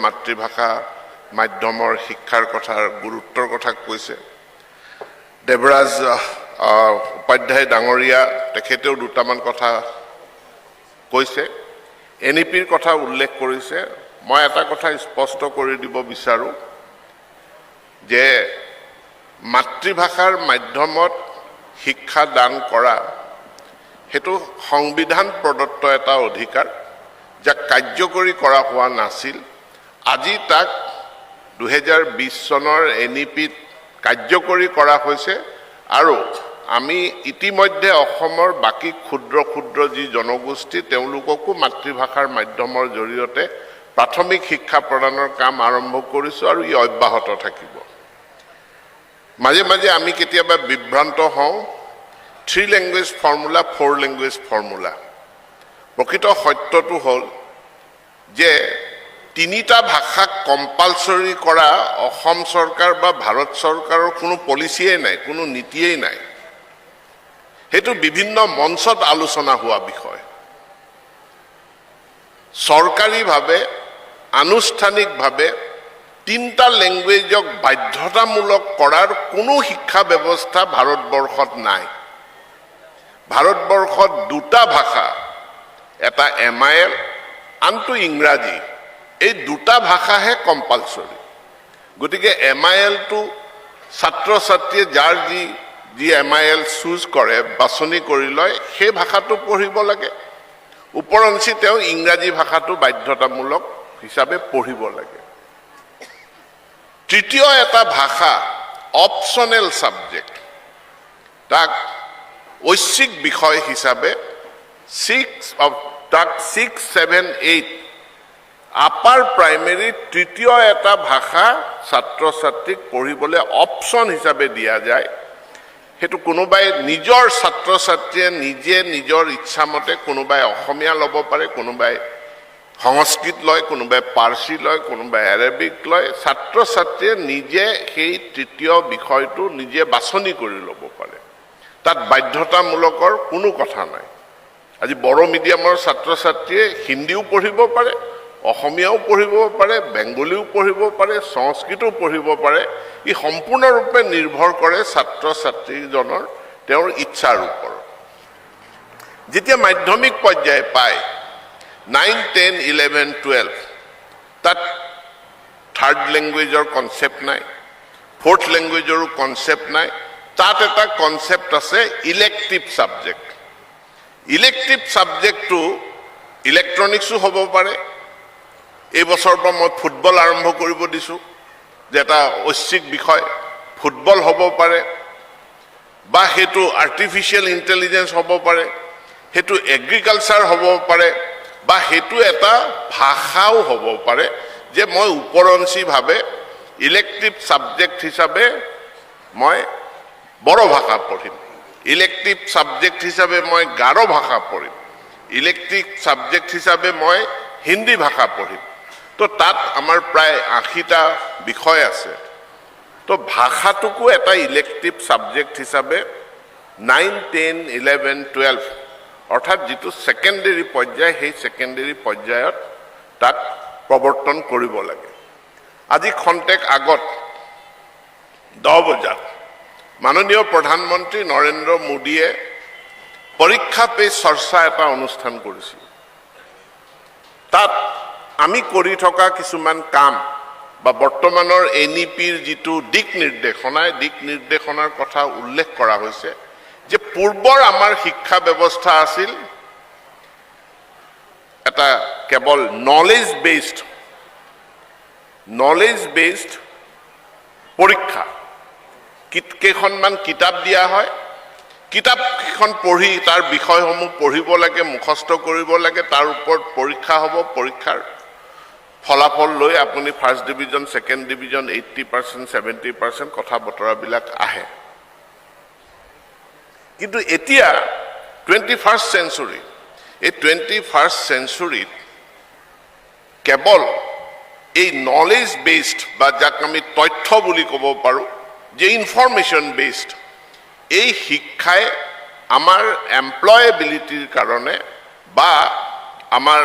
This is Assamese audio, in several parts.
মাতৃভাষা মাধ্যমৰ শিক্ষাৰ কথা গুৰুত্বৰ কথা কৈছে দেৱৰাজ উপাধ্যায় ডাঙৰীয়া তেখেতেও দুটামান কথা কৈছে এনইপিৰ কথা উল্লেখ কৰিছে মই এটা কথা স্পষ্ট কৰি দিব বিচাৰো যে মাতৃভাষাৰ মাধ্যমত শিক্ষা দান কৰা হেতু সংবিধান প্ৰদত্ত এটা অধিকাৰ যাক কাৰ্যকৰী কৰা হোৱা নাছিল আজি তাক 2020 চনৰ এনইপিত কাৰ্যকৰী কৰা হৈছে আৰু আমি ইতিমধ্যে অসমৰ বাকি ক্ষুদ্ৰ ক্ষুদ্ৰ যি জনগোষ্ঠী তেওঁলোককো মাতৃভাষাৰ মাধ্যমৰ জৰিয়তে প্ৰাথমিক শিক্ষা প্ৰদানৰ কাম আৰম্ভ কৰিছো আৰু ই অব্যাহত থাকিব মাজে মাজে আমি কেতিয়াবা বিভ্ৰান্ত হওঁ 3 ল্যাঙ্গুৱেজ ফৰ্মুলা 4 ল্যাঙ্গুৱেজ ফৰ্মুলা প্ৰকৃত সত্যটো হ'ল যে তিনিটা ভাষাক কম্পালসৰি কৰা অসম চৰকাৰ বা ভাৰত চৰকাৰৰ কোনো পলিচিয়ে নাই কোনো নীতিয়েই নাই হেতু বিভিন্ন মঞ্চত আলোচনা হোৱা বিষয় সৰকাৰীভাৱে আনুষ্ঠানিকভাৱে তিনটা ল্যাঙ্গুৱেজক বাধ্যতামূলক কৰাৰ কোনো শিক্ষা ব্যৱস্থা ভাৰতবৰ্ষত নাই ভাৰতবৰ্ষত দুটা ভাষা এটা এমআইএল আনটো ইংৰাজী এই দুটা ভাষাহে কম্পালসৰি গতিকে এমআইএল টু ছাত্ৰ ছাত্ৰীয়ে যাৰ যি এমআইএল চুজ কৰে বাছনি কৰি লয় সেই ভাষাটো পঢ়িব লাগে উপৰঞ্চি তেওঁ ইংৰাজী ভাষাটো বাধ্যতামূলক হিচাপে পঢ়িব লাগে তৃতীয় এটা ভাষা অপচনেল সাবজেক্ট তাক ঐচ্ছিক বিষয় হিচাপে 6, 7, 8 আপাৰ প্ৰাইমেৰী তৃতীয় এটা ভাষা ছাত্ৰ ছাত্ৰীক পঢ়িবলৈ অপচন হিচাপে দিয়া যায় হেতু কোনোবাই নিজৰ ছাত্ৰ ছাত্ৰীয়ে নিজে নিজৰ ইচ্ছামতে কোনোবাই অসমীয়া ল'ব পাৰে কোনোবাই সংস্কৃত লয় কোনোবাই পাৰ্চী লয় কোনোবাই আৰবিক লয় ছাত্ৰ ছাত্ৰীয়ে নিজে সেই তৃতীয় বিষয়টো নিজে বাছনি কৰি ল'ব পাৰে তাত বাধ্যতামূলকৰ কোনো কথা নাই আজি বড়ো মিডিয়ামৰ ছাত্ৰ ছাত্ৰীয়ে হিন্দীও পঢ়িব পাৰে অসমীয়াও পঢ়িব পাৰে বেংগলীও পঢ়িব পাৰে সংস্কৃতও পঢ়িব পাৰে ই সম্পূৰ্ণৰূপে নিৰ্ভৰ কৰে ছাত্ৰ ছাত্ৰীজনৰ তেওঁৰ ইচ্ছাৰ ওপৰত যেতিয়া মাধ্যমিক পৰ্যায় পায় 9, 10, 11, 12 তাত থাৰ্ড ল্যাঙ্গুৱেজৰ কনসেপ্ট নাই ফোৰ্থ ল্যাঙ্গুৱেজৰো কনসেপ্ট নাই তাত এটা কনসেপ্ট আছে ইলেক্টিভ সাবজেক্ট ইলেক্টিভ সাবজেক্টটো ইলেক্ট্ৰনিক্সও হ'ব পাৰে এই বছৰৰ পৰা মই ফুটবল আৰম্ভ কৰিব দিছো যে এটা ঐচ্ছিক বিষয় ফুটবল হ'ব পাৰে বা হেতু আৰ্টিফিশিয়াল ইন্টেলিজেন্স হ'ব পাৰে হেতু এগ্ৰিকালচাৰ হ'ব পাৰে বা হেতু এটা ভাষাও হ'ব পাৰে যে মই উপৰঞ্চি ভাবে ইলেক্টিভ সাবজেক্ট হিচাপে মই বড়ো ভাষা পঢ়িম ইলেক্টিভ সাবজেক্ট হিচাপে মই গাৰো ভাষা পঢ়িম ইলেক্টিভ সাবজেক্ট হিচাপে মই হিন্দী ভাষা পঢ়িম তো তাত আমাৰ প্ৰায় 80টা বিষয় আছে তো ভাষাটোকো এটা ইলেক্টিভ সাবজেক্ট হিচাপে 9, 10, 11, 12 অৰ্থাৎ যেটো সেকেন্ডাৰী পৰ্যায় সেই সেকেন্ডাৰী পৰ্যায়ত তাক প্ৰৱৰ্তন কৰিব লাগে আজি খন্তেক আগত 10 বজাত মাননীয় প্ৰধানমন্ত্ৰী নৰেন্দ্ৰ মোদীয়ে পৰীক্ষা পে চৰ্চা এটা অনুষ্ঠান কৰিছিল তাত আমি কৰি থকা কিছুমান কাম বা বৰ্তমানৰ এনইপিৰ যেটো দিক নিৰ্দেশনাৰ কথা উল্লেখ কৰা হৈছে যে পূৰ্বৰ আমাৰ শিক্ষা ব্যৱস্থা আছিল এটা কেৱল নলেজ বেসড পৰীক্ষা কেইখনমান কিতাপ দিয়া হয় কিতাপখন পঢ়ি তাৰ বিষয়সমূহ পঢ়িব লাগে মুখস্থ কৰিব লাগে তাৰ ওপৰত পৰীক্ষা হ'ব পৰীক্ষাৰ ফলাফল লৈ আপুনি ফাৰ্স্ট ডিভিজন সেকেন্ড ডিভিজন 80% 70% কথা বতৰাবিলাক আহে কিন্তু এতিয়া 21st century এই 21st century কেৱল এই নলেজ বেসড বা যাক আমি তথ্য বুলি ক'ব পাৰো যে ইনফৰমেশন বেসড এই শিক্ষাই আমাৰ এমপ্লয়েবিলিটিৰ কাৰণে বা আমাৰ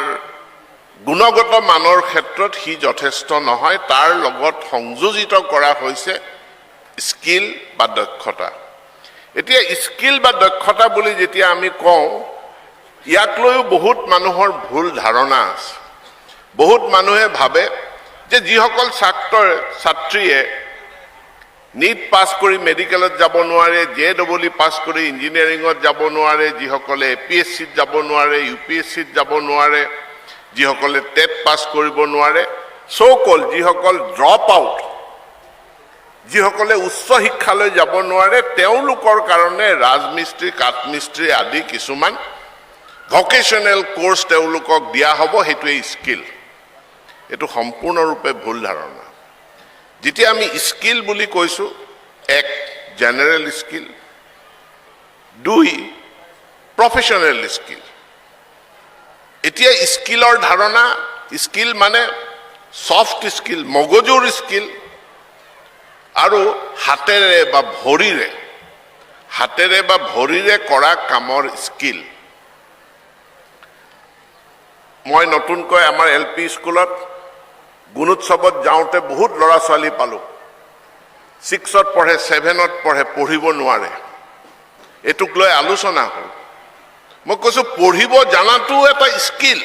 গুণগত মানৰ ক্ষেত্ৰত হি যথেষ্ট নহয়, তাৰ লগত সংযোজিত কৰা হৈছে স্কিল বা দক্ষতা। এতিয়া স্কিল বা দক্ষতা বুলি যেতিয়া আমি কওঁ, ইয়াক লৈও বহুত মানুহৰ ভুল ধাৰণা আছে। বহুত মানুহে ভাবে যে যিসকল ছাত্ৰীয়ে নীট পাছ কৰি মেডিকেলত যাব নোৱাৰে, JEE পাছ কৰি ইঞ্জিনিয়াৰিঙত যাব নোৱাৰে, যিসকলে APSCত যাব নোৱাৰে, UPSCত যাব নোৱাৰে, যিসকলে টেট পাছ কৰিব নোৱাৰে, সো-কল্ড যিসকল ড্ৰপ আউট, যিসকলে উচ্চ শিক্ষালৈ যাব নোৱাৰে, তেওঁলোকৰ কাৰণে ৰাজমিস্ত্ৰী, কাঠমিস্ত্ৰী আদি কিছুমান ভকেশ্যনেল কোৰ্চ তেওঁলোকক দিয়া হ'ব, সেইটোৱেই স্কিল। এইটো সম্পূৰ্ণৰূপে ভুল ধাৰণা। যেতিয়া আমি স্কিল বুলি কৈছোঁ, এক জেনেৰেল স্কিল, দুই প্ৰফেশ্যনেল স্কিল। এতিয়া স্কিলৰ ধাৰণা, স্কিল মানে ছফ্ট স্কিল, মগজুৰ স্কিল, আৰু হাতেৰে বা ভৰিৰে কৰা কামৰ স্কিল। মই নতুনকৈ আমাৰ LP স্কুলত গুণোৎসৱত যাওঁতে বহুত ল'ৰা ছোৱালী পালোঁ, 6ত পঢ়ে, 7ত পঢ়ে, পঢ়িব নোৱাৰে। এইটোক লৈ আলোচনা হ'ল। মই কৈছোঁ পঢ়িব জনাটো এটা স্কিল,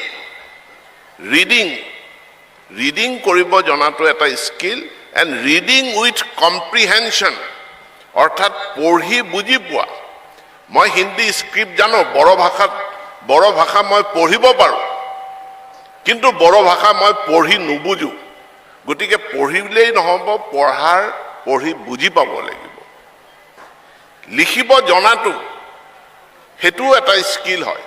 ৰিডিং কৰিব জনাটো এটা skill, and reading with comprehension, অৰ্থাৎ পঢ়ি বুজি পোৱা। মই হিন্দী স্ক্ৰিপ্ট জানো, বড়ো ভাষা মই পঢ়িব পাৰোঁ, কিন্তু বড়ো ভাষা মই পঢ়ি নুবুজো। গতিকে পঢ়িলেই নহ'ব, পঢ়ি বুজি পাব লাগিব। লিখিব জনাটো সেইটোও এটা স্কিল হয়।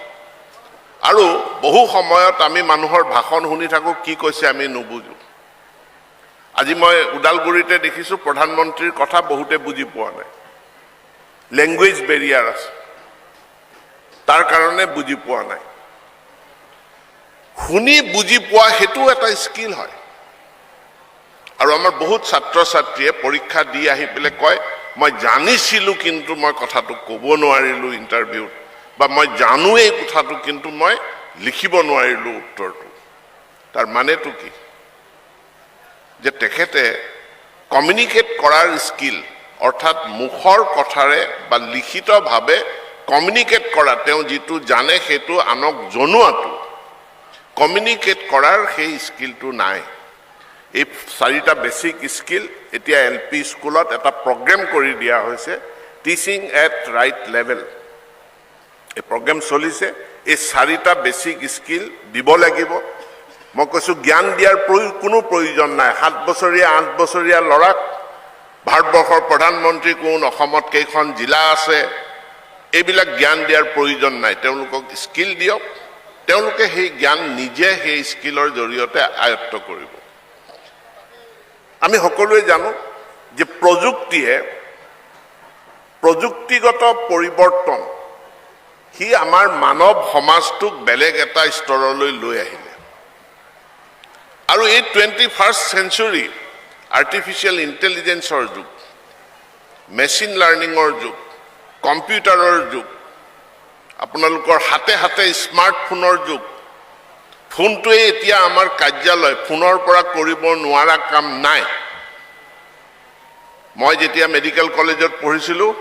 আৰু বহু সময়ত আমি মানুহৰ ভাষণ শুনি থাকোঁ, কি কৈছে আমি নুবুজো। আজি মই ওদালগুৰিতে দেখিছোঁ প্ৰধানমন্ত্ৰীৰ কথা বহুতে বুজি পোৱা নাই, লেংগুৱেজ বেৰিয়াৰ আছে, তাৰ কাৰণে বুজি পোৱা নাই। শুনি বুজি পোৱা সেইটো এটা স্কিল হয়। আৰু আমাৰ বহুত ছাত্ৰ ছাত্ৰীয়ে পৰীক্ষা দি আহি পেলাই কয়, মই জানিছিলোঁ কিন্তু মই কথাটো ক'ব নোৱাৰিলোঁ ইণ্টাৰভিউত, বা মই জানো এই কথাটো কিন্তু মই লিখিব নোৱাৰিলোঁ উত্তৰটো। তাৰ মানেটো কি? যে তেখেতে কমিউনিকেট কৰাৰ স্কিল, অৰ্থাৎ মুখৰ কথাৰে বা লিখিতভাৱে কমিউনিকেট কৰা, তেওঁ যিটো জানে সেইটো আনক জনোৱাটো, কমিউনিকেট কৰাৰ সেই স্কিলটো নাই। এই 4টা বেছিক স্কিল এতিয়া LP স্কুলত এটা প্ৰগ্ৰেম কৰি দিয়া হৈছে, টিচিং এট ৰাইট লেভেল। এই প্ৰগ্ৰেম চলিছে। এই 4টা বেছিক স্কিল দিব লাগিব। মই কৈছোঁ জ্ঞান দিয়াৰ কোনো প্ৰয়োজন নাই। 7 বছৰীয়া 8 বছৰীয়া ল'ৰাক ভাৰতবৰ্ষৰ প্ৰধানমন্ত্ৰী কোন, অসমত কেইখন জিলা আছে, এইবিলাক জ্ঞান দিয়াৰ প্ৰয়োজন নাই। তেওঁলোকক স্কিল দিয়ক, তেওঁলোকে সেই জ্ঞান নিজে সেই স্কিলৰ জৰিয়তে আয়ত্ত কৰিব। আমি সকলোৱে জানো যে প্ৰযুক্তিগত পৰিৱৰ্তন সি আমাৰ মানৱ সমাজটোক বেলেগ এটা স্তৰলৈ লৈ আহিলে। আৰু এই 21st চেঞ্চুৰী আৰ্টিফিচিয়েল ইণ্টেলিজেন্সৰ যুগ, মেচিন লাৰ্ণিঙৰ যুগ, কম্পিউটাৰৰ যুগ, আপোনালোকৰ হাতে হাতে স্মাৰ্টফোনৰ যুগ। ফোনটোৱে এতিয়া আমাৰ কাৰ্যালয়, ফোনৰ পৰা কৰিব নোৱাৰা কাম নাই। মই যেতিয়া মেডিকেল কলেজত পঢ়িছিলোঁ,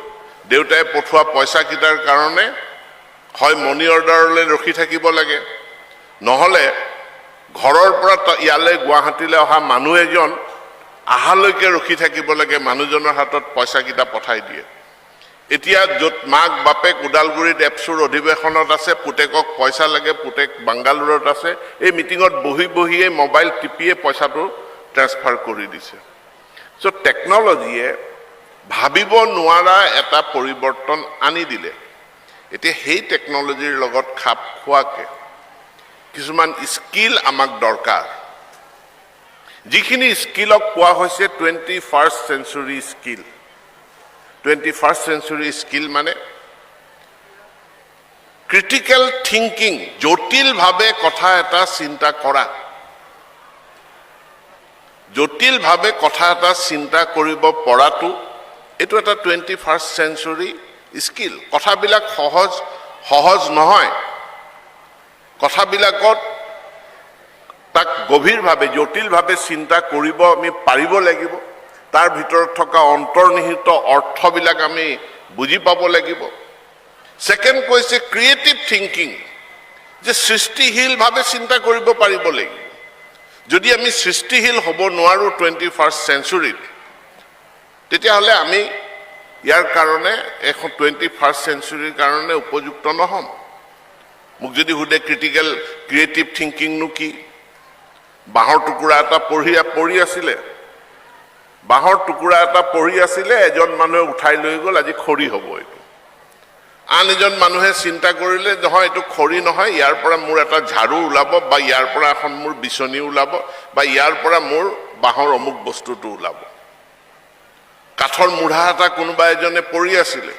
দেউতাই পঠোৱা পইচাকেইটাৰ কাৰণে হয় মনি অৰ্ডাৰলৈ ৰখি থাকিব লাগে, নহ'লে ঘৰৰ পৰা ইয়ালৈ গুৱাহাটীলৈ অহা মানুহ এজন আহালৈকে ৰখি থাকিব লাগে, মানুহজনৰ হাতত পইচাকেইটা পঠাই দিয়ে। এতিয়া য'ত মাক বাপেক ওদালগুৰিত এপছুৰ অধিৱেশনত আছে, পুতেকক পইচা লাগে, পুতেক বাংগালোৰত আছে, এই মিটিঙত বহিয়ে মোবাইল টিপিয়ে পইচাটো ট্ৰেন্সফাৰ কৰি দিছে। চ' টেকন'লজিয়ে ভাবিব নোৱাৰা এটা পৰিৱৰ্তন আনি দিলে। এতিয়া সেই টেকন'লজিৰ লগত খাপ খোৱাকে কিছুমান স্কিল আমাক দৰকাৰ, যিখিনি স্কিলক কোৱা হৈছে 21st century skill. 21st century skill মানে ক্ৰিটিকেল থিংকিং, জটিলভাৱে কথা এটা চিন্তা কৰা, জটিলভাৱে কথা এটা চিন্তা কৰিব পৰাটো, এইটো এটা 21st চেঞ্চুৰী স্কিল। কথাবিলাক সহজ নহয়, কথাবিলাকত তাক গভীৰভাৱে জটিলভাৱে চিন্তা কৰিব আমি পাৰিব লাগিব তাৰ ভিতৰত থকা অন্তৰ্নিহিত অৰ্থবিলাক আমি বুজি পাব লাগিব সেকেন্ড কৈছে ক্ৰিয়েটিভ থিংকিং যে সৃষ্টিশীলভাৱে চিন্তা কৰিব পাৰিব লাগিব যদি আমি সৃষ্টিশীল হ'ব নোৱাৰো 21st centuryত তেতিয়াহ'লে আমি ইয়াৰ কাৰণে এখন 21st centuryৰ কাৰণে উপযুক্ত নহম মোক যদি হুদে ক্ৰিটিক্যাল ক্ৰিয়েটিভ থিংকিং নো কি বাহৰ টুকুৰা এটা পঢ়ি আছিলে বাহৰ টুকুৰা এটা পঢ়ি আছিলে এজন মানুহে উঠাই লৈ গ'ল আজি খৰি হ'ব এইটো আন এজন মানুহে চিন্তা কৰিলে নহয় এইটো খৰি নহয় ইয়াৰ পৰা মোৰ এটা ঝাৰু ওলাব বা ইয়াৰ পৰা এখন মোৰ বিচনী ওলাব বা ইয়াৰ পৰা মোৰ বাহৰ অমুক বস্তুটো ওলাব কাঠৰ মুঢ়া এটা কোনোবা এজনে পৰি আছিলে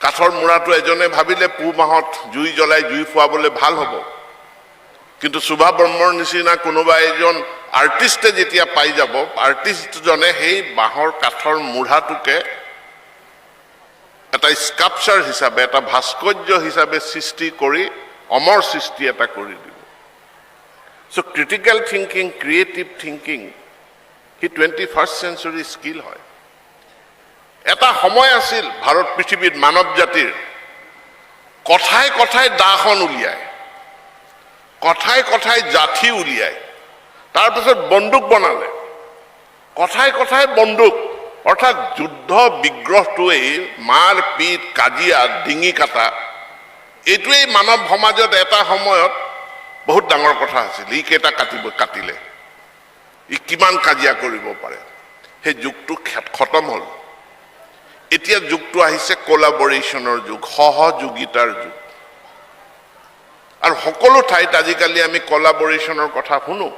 কাঠৰ মুঢ়াটো এজনে ভাবিলে পুহ মাহত জুই জ্বলাই জুই ফুৱাবলৈ ভাল হ'ব কিন্তু সুভা ব্ৰহ্মৰ নিচিনা কোনোবা এজন আৰ্টিষ্টে যেতিয়া পাই যাব আৰ্টিষ্টজনে সেই বাহৰ কাঠৰ মুঢ়াটোকে এটা স্কাল্পচাৰ হিচাপে এটা ভাস্কৰ্য হিচাপে সৃষ্টি কৰি অমৰ সৃষ্টি এটা কৰি দিব সো ক্ৰিটিক্যাল থিংকিং ক্ৰিয়েটিভ থিংকিং হি 21st century স্কিল হয় এটা সময় আছিল ভাৰত পৃথিৱীত মানৱ জাতিৰ কথাই কথাই দাখন উলিয়ায় কথাই কথাই জাঠি উলিয়ায় তাৰপিছত বন্দুক বনালে কথাই কথাই বন্দুক অৰ্থাৎ যুদ্ধ বিগ্ৰহটোৱেই মাৰ পিট কাজিয়া ডিঙি কাটা এইটোৱেই মানৱ সমাজত এটা সময়ত বহুত ডাঙৰ কথা আছিল ই কেইটা কাটিলে ই কিমান কাজিয়া কৰিব পাৰে সেই যুগটো খতম হ'ল এতিয়া যুগটো আহিছে কোলাবৰেশ্যনৰ যুগ সহযোগিতাৰ যুগ আৰু সকলো ঠাইত আজিকালি আমি কোলাবৰেশ্যনৰ কথা শুনো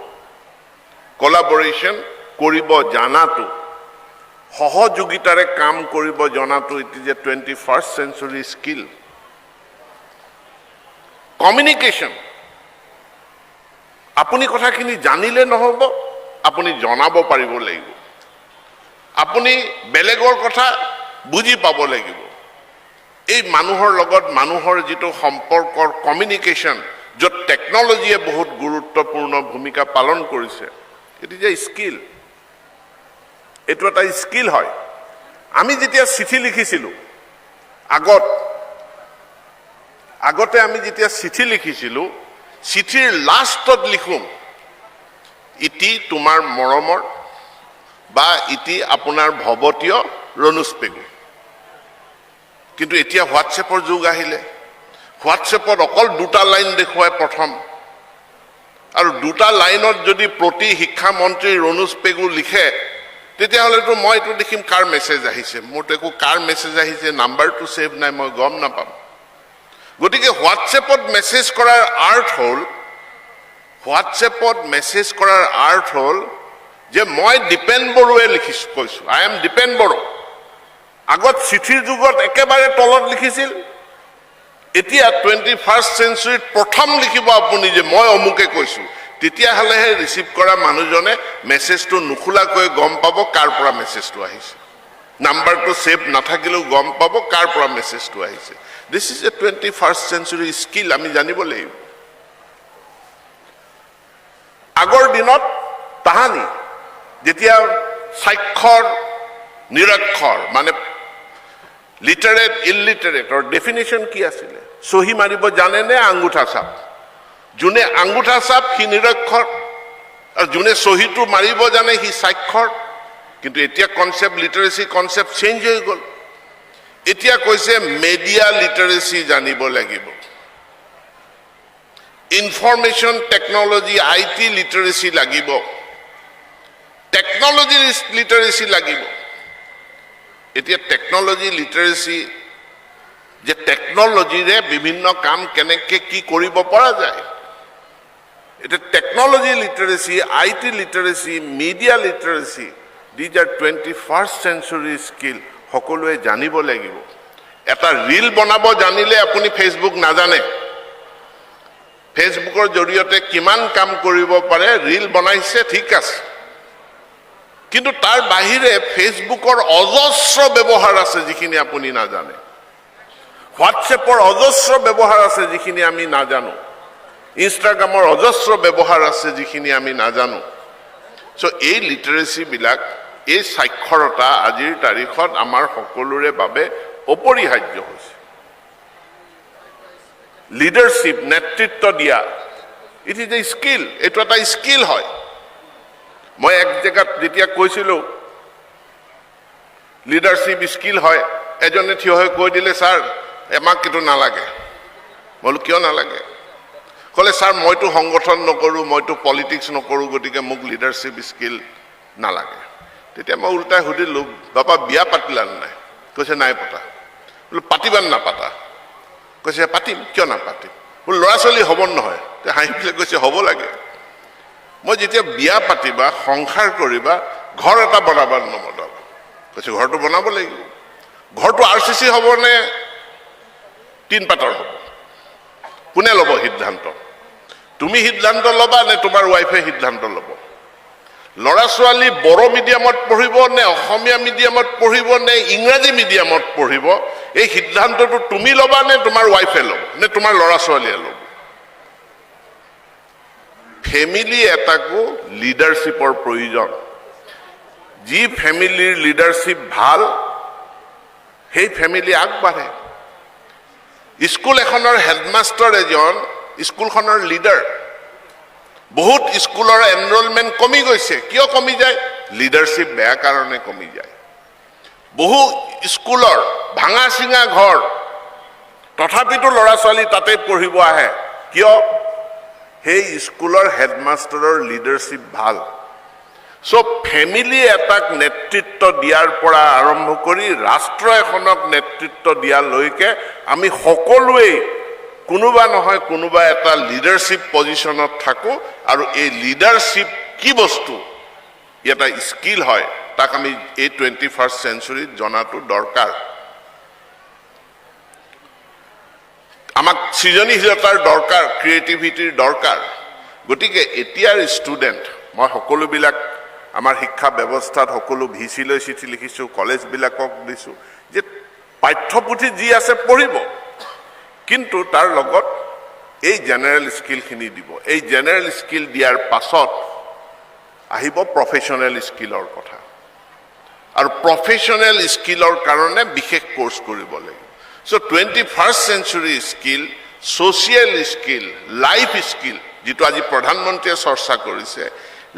কোলাবৰেশ্যন কৰিব জানাটো সহযোগিতাৰে কাম কৰিব জনাটো it is a 21st century skill communication আপুনি কথাখিনি জানিলে নহ'ব আপুনি জনাব পাৰিব লাগিব আপুনি বেলেগৰ কথা বুজি পাব লাগিব এই মানুহৰ লগত মানুহৰ যিটো সম্পৰ্কৰ কমিউনিকেশ্যন য'ত টেকনলজিয়ে বহুত গুৰুত্বপূৰ্ণ ভূমিকা পালন কৰিছে ইট ইজ এ স্কিল এইটো এটা স্কিল হয় আমি যেতিয়া চিঠি লিখিছিলোঁ আগতে আমি যেতিয়া চিঠি লিখিছিলোঁ চিঠিৰ লাষ্টত লিখোঁ ইটি তোমাৰ মৰমৰ বা ইটি আপোনাৰ ভৱতীয় ৰণুজ পেগু কিন্তু এতিয়া হোৱাটছএপৰ যুগ আহিলে হোৱাটছএপত অকল দুটা লাইন দেখুৱায় প্ৰথম আৰু দুটা লাইনত যদি প্ৰতি শিক্ষামন্ত্ৰী ৰণুজ পেগু লিখে তেতিয়াহ'লেতো মই এইটো দেখিম কাৰ মেছেজ আহিছে মোৰতো একো কাৰ মেছেজ আহিছে নাম্বাৰটো ছেভ নাই মই গম নাপাম গতিকে হোৱাটছএপত মেছেজ কৰাৰ আৰ্থ হ'ল যে মই দীপেন বড়োৱে কৈছোঁ আই এম দীপেন বড়ো আগত চিঠিৰ যুগত একেবাৰে তলত লিখিছিল এতিয়া 21st centuryত প্ৰথম লিখিব আপুনি যে মই অমুকে কৈছোঁ তেতিয়াহ'লেহে ৰিচিভ কৰা মানুহজনে মেছেজটো নুখোলাকৈ গম পাব কাৰ পৰা মেছেজটো আহিছে নাম্বাৰটো ছেভ নাথাকিলেও গম পাব কাৰ পৰা মেছেজটো আহিছে this is a 21st century skill আমি জানিব লাগিব আগৰ দিনত তাহানি যেতিয়া স্বাক্ষৰ নিৰক্ষৰ মানে লিটাৰেট ইলিটাৰেটৰ ডেফিনেশ্যন কি আছিলে চহী মাৰিব জানে নে আঙুঠা ছাপ যোনে আঙুঠা ছাপ সি নিৰক্ষৰ আৰু যোনে চহীটো মাৰিব জানে সি স্বাক্ষৰ কিন্তু এতিয়া কনচেপ্ট লিটাৰেচি কনচেপ্ট চেঞ্জ হৈ গ'ল এতিয়া কৈছে মিডিয়া লিটাৰেচি জানিব লাগিব ইনফৰমেশ্যন টেকনলজি IT লিটাৰেচি লাগিব টেকনলজি লিটাৰেচি লাগিব এতিয়া টেকনলজি লিটাৰেচি যে টেকনলজিৰে বিভিন্ন কাম কেনেকৈ কি কৰিব পৰা যায় এতিয়া technology লিটাৰেচি IT লিটাৰেচি media লিটাৰেচি these are 21st century skill সকলোৱে জানিব লাগিব এটা ৰীল বনাব জানিলে আপুনি ফেচবুক নাজানে ফেচবুকৰ জৰিয়তে কিমান কাম কৰিব পাৰে ৰীল বনাইছে ঠিক আছে কিন্তু তাৰ বাহিৰে ফেচবুকৰ অজস্ৰ ব্যৱহাৰ আছে যিখিনি আপুনি নাজানে হোৱাটছএপৰ অজস্ৰ ব্যৱহাৰ আছে যিখিনি আমি নাজানো ইনষ্টাগ্ৰামৰ অজস্ৰ ব্যৱহাৰ আছে যিখিনি আমি নাজানো সো এই লিটাৰেচিবিলাক এই সাক্ষৰতা আজিৰ তাৰিখত আমাৰ সকলোৰে বাবে অপৰিহাৰ্য হৈছে লিডাৰশ্বিপ নেতৃত্ব দিয়া ইট ইজ এ স্কিল এইটো এটা স্কিল হয় মই এক জেগাত যেতিয়া কৈছিলো লিডাৰশ্বিপ স্কিল হয় এজনে থিয় হৈ কৈ দিলে স্যাৰ আমাক কিটো নালাগে বলো কিয় নালাগে কলে স্যাৰ মইতো সংগঠন নকৰো মইতো পলিটিক্স নকৰো গতিকে মোক লিডাৰশ্বিপ স্কিল নালাগে তেতিয়া মই উল্টাই সুধিলো বাবা বিয়া পাতিলা নাই কৈছে নাই পতা বলো পাতিবা নাপাতা কৈছে পাতিম কিয় নাপাতিম বলো ল'ৰা ছোৱালী হ'ব নহয় তে হাঁহি পেলাই কৈছে হ'ব লাগে মই যেতিয়া বিয়া পাতিবা সংসাৰ কৰিবা ঘৰ এটা বনাবা নবনাবা কৈছে ঘৰটো বনাব লাগিব ঘৰটো আৰচিচি হ'ব নে তিন পাতৰ হ'ব কোনে ল'ব সিদ্ধান্ত তুমি সিদ্ধান্ত ল'বা নে তোমাৰ ওয়াইফে সিদ্ধান্ত ল'ব ল'ৰা ছোৱালী বড় মিডিয়ামত পঢ়িব নে অসমীয়া মিডিয়ামত পঢ়িব নে ইংৰাজী মিডিয়ামত পঢ়িব এই সিদ্ধান্তটো তুমি ল'বা নে তোমাৰ ওয়াইফে ল'ব নে তোমাৰ ল'ৰা ছোৱালীয়ে ল'ব ফ্যামিলি এটাকো লিডাৰশ্বিপৰ প্ৰয়োজন যি ফ্যামিলিৰ লিডাৰশ্বিপ ভাল সেই ফ্যামিলি আগবাঢ়ে স্কুল এখনৰ হেডমাস্টাৰ এজন স্কুলখনৰ লিডাৰ বহুত স্কুলৰ এনৰোলমেন্ট কমি গৈছে কিয় কমি যায় লিডাৰশ্বিপ বেয়া কাৰণে কমি যায় বহু স্কুলৰ ভাঙা চিঙা ঘৰ তথাপিতো ল'ৰা ছোৱালী তাতে পঢ়িব আহে কিয় সেই স্কুলৰ হেডমাস্টাৰৰ লিডাৰশ্বিপ ভাল সো ফ্যামিলি এটাক নেতৃত্ব দিয়াৰ পৰা আৰম্ভ কৰি ৰাষ্ট্ৰ এখনক নেতৃত্ব দিয়ালৈকে আমি সকলোৱে কোনোবা নহয় কোনোবা এটা লিডাৰশ্বিপ পজিশনত থাকো আৰু এই লিডাৰশ্বিপ কি বস্তু এটা স্কিল হয় তাক আমি এই 21st সেঞ্চুৰীত জনাটো দৰকাৰ আমাক সৃজনীশীলতাৰ দৰকাৰ ক্ৰিয়েটিভিটিৰ দৰকাৰ গতিকে এতিয়াৰ ষ্টুডেণ্ট মই সকলোবিলাক আমাৰ শিক্ষা ব্যৱস্থাত সকলো ভিচিলৈ চিঠি লিখিছো কলেজবিলাকক দিছো যে পাঠ্যপুথি যি আছে পঢ়িব কিন্তু তাৰ লগত এই জেনাৰেল স্কিলখিনি দিব এই জেনাৰেল স্কিল দিয়াৰ পাছত আহিব প্ৰফেশনেল স্কিলৰ কথা আৰু প্ৰফেশনেল স্কিলৰ কাৰণে বিশেষ কোৰ্স কৰিব লাগিব so 21st century skill social skill life skill যেটো আজি প্ৰধানমন্ত্ৰীয়ে চৰ্চা কৰিছে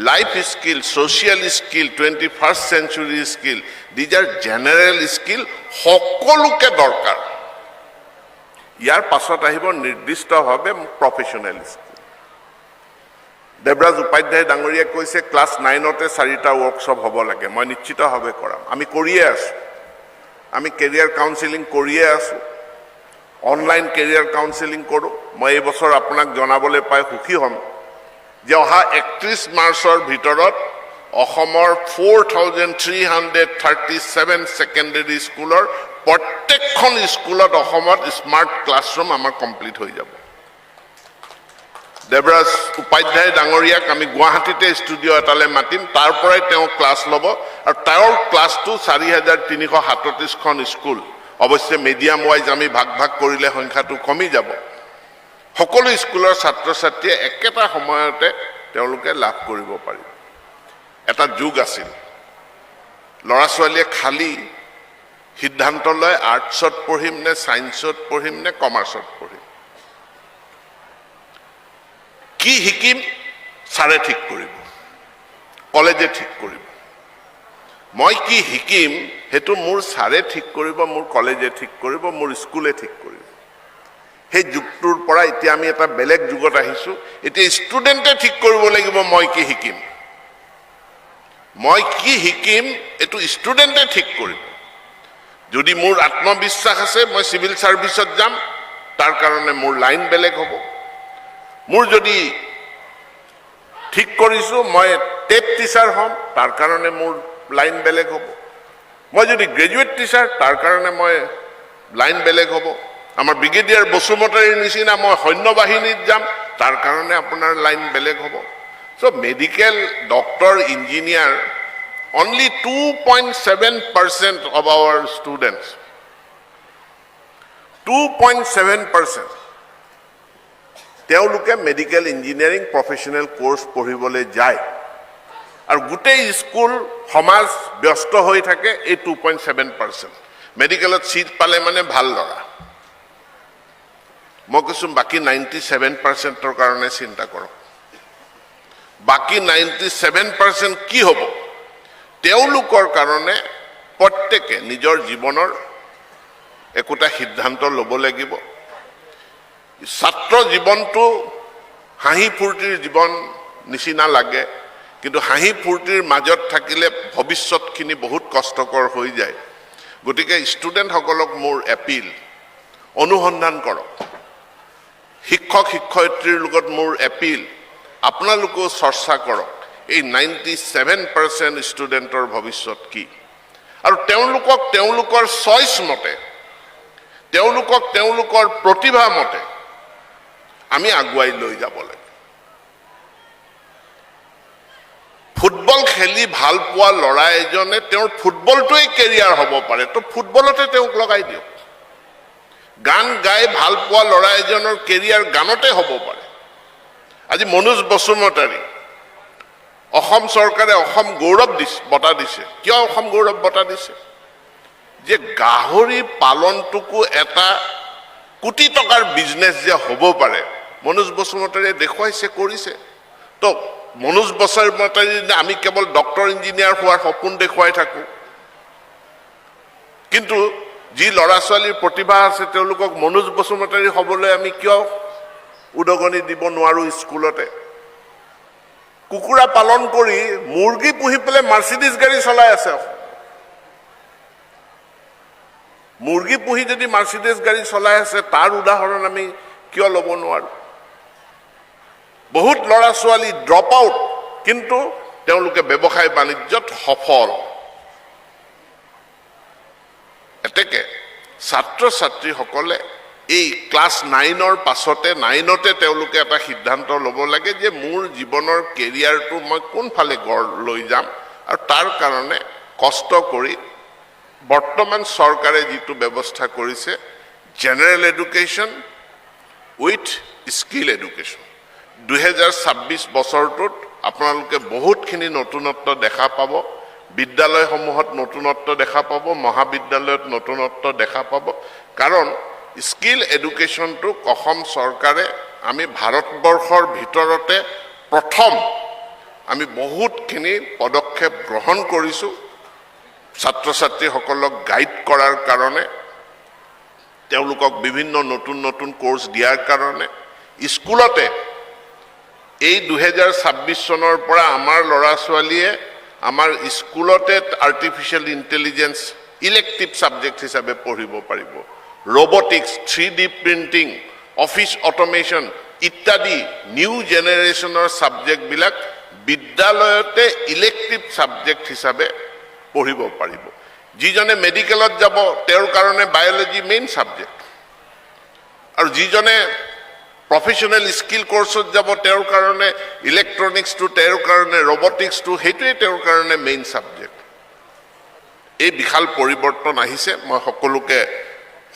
life skill social skill 21st century skill these are general skill সকলোকে দৰকাৰ ইয়াৰ পাছত আহিব নিৰ্দিষ্টভাৱে প্ৰফেশনেল স্কিল দেৱৰাজ উপাধ্যায় ডাঙৰীয়াই কৈছে ক্লাছ 9তে 4টা ওয়াৰ্কশ্বপ হ'ব লাগে মই নিশ্চিতভাৱে কৰাম আমি কৰিয়ে আছো আমি কেৰিয়াৰ কাউন্সেলিং কৰিয়ে আছো অনলাইন কেৰিয়াৰ কাউন্সেলিং কৰো মই এই বছৰ আপোনাক জনাবলৈ পাই সুখী হ'ম যে অহা 31 মাৰ্চৰ ভিতৰত অসমৰ 4337 সেকেন্ডাৰী স্কুলৰ প্ৰত্যেকখন স্কুলত অসমত স্মাৰ্ট ক্লাছৰুম আমাৰ কমপ্লিট হৈ যাব দেৱৰাজ উপাধ্যায় ডাঙৰীয়াক আমি গুৱাহাটীতে ষ্টুডিঅ' এটালৈ মাতিম তাৰ পৰাই তেওঁ ক্লাছ ল'ব আৰু তেওঁৰ ক্লাছটো 4337খন স্কুল অৱশ্যে মিডিয়াম ওয়াইজ আমি ভাগ ভাগ কৰিলে সংখ্যাটো কমি যাব সকলো স্কুলৰ ছাত্ৰ ছাত্ৰীয়ে একেটা সময়তে তেওঁলোকে লাভ কৰিব পাৰিব এটা যুগ আছিল ল'ৰা ছোৱালীয়ে খালি সিদ্ধান্ত লয় আৰ্টছত পঢ়িম নে সায়েন্সত পঢ়িম নে কমাৰ্চত পঢ়িম কি শিকিম ছাৰে ঠিক কৰিব কলেজে ঠিক কৰিব মই কি শিকিম হেতু মোৰ ছাৰে ঠিক কৰিব মোৰ কলেজে ঠিক কৰিব মোৰ স্কুলে ঠিক কৰিব সেই যুগটোৰ পৰা এতিয়া আমি এটা বেলেগ যুগত আহিছো এতিয়া ষ্টুডেণ্টে ঠিক কৰিব লাগিব মই কি শিকিম এটো ষ্টুডেণ্টে ঠিক কৰিব যদি মোৰ আত্মবিশ্বাস আছে মই সিভিল সাৰ্ভিসত যাম তাৰ কাৰণে মোৰ লাইন বেলেগ হ'ব মোৰ যদি ঠিক কৰিছো মই টেট টিচাৰ হ'ম তাৰ কাৰণে মোৰ লাইন বেলেগ হ'ব মই যদি গ্ৰেজুৱেট টিচাৰ তাৰ কাৰণে মই লাইন বেলেগ হ'ব আমাৰ ব্ৰিগেডিয়াৰ বসুমতাৰীৰ নিচিনা মই সৈন্য বাহিনীত যাম তাৰ কাৰণে আপোনাৰ লাইন বেলেগ হ'ব so medical doctor engineer only 2.7% of our students 2.7% তেওঁলোকে মেডিকেল ইঞ্জিনিয়াৰিং প্ৰফেশ্যনেল কোৰ্চ পঢ়িবলৈ যায় আৰু গোটেই স্কুল সমাজ ব্যস্ত হৈ থাকে এই 2.7%। মেডিকেলত সিট পালে মানে ভাল ল'ৰা। মই কৈছোঁ বাকী 97%ৰ কাৰণে চিন্তা কৰক। বাকী 97% কি হ'ব? তেওঁলোকৰ কাৰণে প্ৰত্যেকে নিজৰ জীৱনৰ একোটা সিদ্ধান্ত ল'ব লাগিব। ছাত্ৰ জীৱনটো হাঁহি ফূৰ্তিৰ জীৱন নিচিনা লাগে, কিন্তু হাঁহি ফূৰ্তিৰ মাজত থাকিলে ভৱিষ্যতখিনি বহুত কষ্টকৰ হৈ যায়। গতিকে ষ্টুডেণ্টসকলক মোৰ এপিল, অনুসন্ধান কৰক। শিক্ষক শিক্ষয়িত্ৰীৰ লগত মোৰ এপিল, আপোনালোকেও চৰ্চা কৰক এই 97% ষ্টুডেণ্টৰ ভৱিষ্যত কি, আৰু তেওঁলোকক তেওঁলোকৰ চইচ মতে, তেওঁলোকক তেওঁলোকৰ প্ৰতিভা মতে আমি আগুৱাই লৈ যাব লাগে। ফুটবল খেলি ভাল পোৱা ল'ৰা এজনে তেওঁৰ ফুটবলটোৱেই কেৰিয়াৰ হ'ব পাৰে, তো ফুটবলতে তেওঁক লগাই দিয়ক। গান গাই ভাল পোৱা ল'ৰা এজনৰ কেৰিয়াৰ গানতে হ'ব পাৰে। আজি মনোজ বসুমতাৰী, অসম চৰকাৰে অসম গৌৰৱ বঁটা দিছে। কিয় অসম গৌৰৱ বঁটা দিছে? যে গাহৰি পালনটোকো এটা কোটি টকাৰ বিজনেছ যে হ'ব পাৰে, মনোজ বসুমতাৰীয়ে দেখুৱাইছে, কৰিছে। তো মনোজ বসুমতাৰী আমি কেৱল ডক্টৰ ইঞ্জিনিয়াৰ হোৱাৰ সপোন দেখুৱাই থাকোঁ, কিন্তু যি ল'ৰা ছোৱালীৰ প্ৰতিভা আছে তেওঁলোকক মনোজ বসুমতাৰী হ'বলৈ আমি কিয় উদগনি দিব নোৱাৰোঁ? স্কুলতে কুকুৰা পালন কৰি মুৰ্গী পুহি পেলাই মাৰ্চিডিজ গাড়ী চলাই আছে। মুৰ্গী পুহি যদি মাৰ্চিডিজ গাড়ী চলাই আছে, তাৰ উদাহৰণ আমি কিয় ল'ব নোৱাৰোঁ? বহুত ল'ৰা ছোৱালী ড্ৰপ আউট, কিন্তু তেওঁলোকে ব্যৱসায় বাণিজ্যত সফল। এতেকে ছাত্ৰ ছাত্ৰীসকলে এই ক্লাছ 9ৰ পাছতে 9তে তেওঁলোকে এটা সিদ্ধান্ত ল'ব লাগে যে মোৰ জীৱনৰ কেৰিয়াৰটো মই কোনফালে গঢ় লৈ যাম, আৰু তাৰ কাৰণে কষ্ট কৰি বৰ্তমান চৰকাৰে যিটো ব্যৱস্থা কৰিছে, general education with skill education, 2026 বছৰটোত আপোনালোকে বহুতখিনি নতুনত্ব দেখা পাব। বিদ্যালয়সমূহত নতুনত্ব দেখা পাব, মহাবিদ্যালয়ত নতুনত্ব দেখা পাব। কাৰণ স্কিল এডুকেশ্যনটোক অসম চৰকাৰে আমি ভাৰতবৰ্ষৰ ভিতৰতে প্ৰথম আমি বহুতখিনি পদক্ষেপ গ্ৰহণ কৰিছোঁ ছাত্ৰ ছাত্ৰীসকলক গাইড কৰাৰ কাৰণে, তেওঁলোকক বিভিন্ন নতুন নতুন কোৰ্চ দিয়াৰ কাৰণে। স্কুলতে এই 2026 চনৰ পৰা আমাৰ ল'ৰা ছোৱালীয়ে আমাৰ স্কুলতে আৰ্টিফিচিয়েল ইণ্টেলিজেন্স ইলেক্টিভ ছাবজেক্ট হিচাপে পঢ়িব পাৰিব। Robotics, 3D printing, office automation ইত্যাদি নিউ জেনেৰেশ্যনৰ ছাবজেক্টবিলাক বিদ্যালয়তে ইলেক্টিভ ছাবজেক্ট হিচাপে পঢ়িব পাৰিব। যিজনে মেডিকেলত যাব তেওঁৰ কাৰণে বায়'লজি মেইন ছাবজেক্ট, আৰু যিজনে প্ৰফেশ্যনেল স্কিল কোৰ্চত যাব তেওঁৰ কাৰণে ইলেক্ট্ৰনিক্সটো, তেওঁৰ কাৰণে ৰবটিক্সটো, সেইটোৱেই তেওঁৰ কাৰণে মেইন ছাবজেক্ট। এই বিশাল পৰিৱৰ্তন আহিছে। মই সকলোকে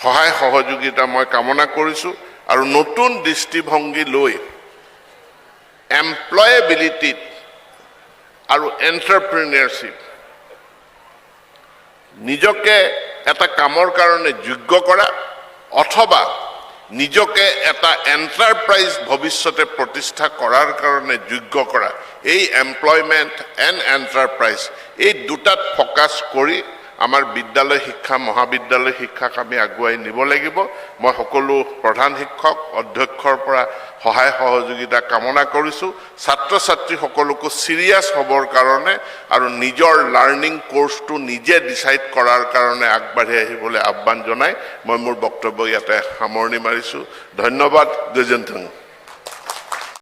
সহায় সহযোগিতা মই কামনা কৰিছোঁ, আৰু নতুন দৃষ্টিভংগী লৈ এমপ্লয়েবিলিটিত আৰু এণ্টাৰপ্ৰিনিয়ৰশ্বিপ, নিজকে এটা কামৰ কাৰণে যোগ্য কৰা অথবা নিজকে এটা এণ্টাৰপ্ৰাইজ ভৱিষ্যতে প্ৰতিষ্ঠা কৰাৰ কাৰণে যোগ্য কৰা, এই এমপ্লয়মেণ্ট এণ্ড এণ্টাৰপ্ৰাইজ, এই দুটাত ফ'কাছ কৰি আমাৰ বিদ্যালয় শিক্ষা, মহাবিদ্যালয় শিক্ষাক আমি আগুৱাই নিব লাগিব। মই সকলো প্ৰধান শিক্ষক, অধ্যক্ষৰ পৰা সহায় সহযোগিতা কামনা কৰিছোঁ। ছাত্ৰ ছাত্ৰীসকলকো ছিৰিয়াছ হ'বৰ কাৰণে আৰু নিজৰ লাৰ্ণিং কোৰ্চটো নিজে ডিচাইড কৰাৰ কাৰণে আগবাঢ়ি আহিবলৈ আহ্বান জনাই মই মোৰ বক্তব্য ইয়াতে সামৰণি মাৰিছোঁ। ধন্যবাদ। জয় জয়ন্তং।